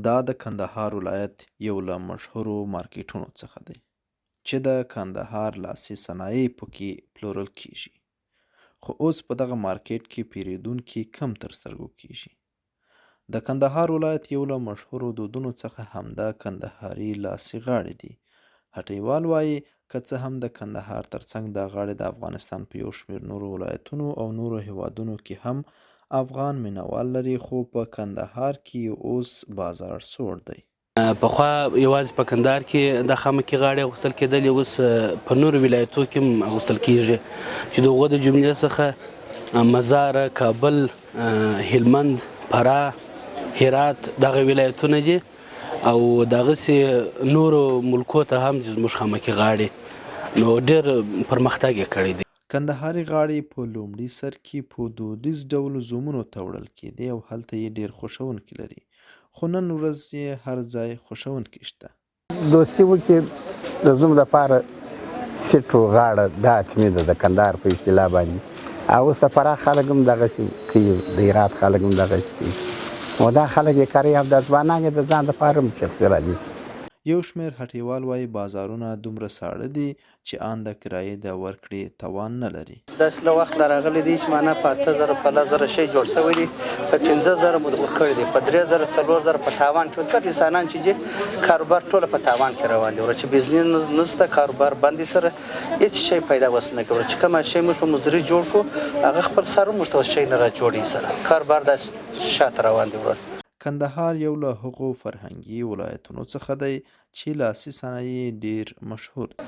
دا د کندهار ولایت یو له مشهورو مارکیټونو څخه دی چې د کندهار لاسي صنایع پکې پلورل کیږي. خو اوس په دغه مارکیټ کې پیرودونکي کم تر سترګو کیږي. د کندهار ولایت یو له مشهورو دودونو څخه همدا کندهاري لاسي غاړې دي. هټیوال وایي که څه هم د کندهار ترڅنګ دا غاړې د افغانستان په یو شمېر نورو ولایتونو او نورو هیوادونو کې هم افغان مینوال لري، خو په کندهار کې اوس بازار سوړ دی. پخوا یوازې په کندهار کې د خامکي غاړې اغوستل کېدلې، اوس په نورو ولایتو کې هم اغوستل کېږي چې د هغو د جملې څخه مزار، کابل، هلمند، فراه، هرات دغه ولایتونه دي او دغسې نورو ملکو ته هم چې زموږ خامکي غاړې نو ډېر پرمختګ یې کړی دی. کندهاري غاړې په لومړي سر کې په دودیز ډول زومونو ته وړل کېدې او هلته یې ډېر خوښونکي لري، خو نن ورځ یې هر ځای خوښونکي شته. دوستي وکړي د زوم دپاره سیټ و غاړه دا حتمي ده د کندهار په اصطلاح باندې، او اوس د فراه خلک هم دغسې کوي، د هرات خلک هم دغسې کوي، نو دا خلک یې کوي او د ځوانان یې د ځان دپاره هم شخصي رانیسي. یو شمېر هټیوال وایي بازارونه دومره ساړه دي چې ان د کرایې د ورکړې توان نه لري. داسې له وخت لا راغلی دی چې معنا په 8000 په 10000 شی جوړ شوی دی، په 15000 مو ورکړی دی، په 3000 4000 په تاوان کې ورکړي. انسانان چې دي کاروبار ټوله په تاوان کې روان دي، چې بزنس نشته، کاروبار بندي، سره هیڅ شی پیدا وسنه کوي. چې کوم شی موږ په مزدوري جوړ کو هغه خپل سره موږ ته شی نه را جوړي، سره کاروبار د شاته روان دی. کندهار یو له هغو فرهنګي ولایتونو څخه دی چې لاسي صنایع ډېر مشهور دي.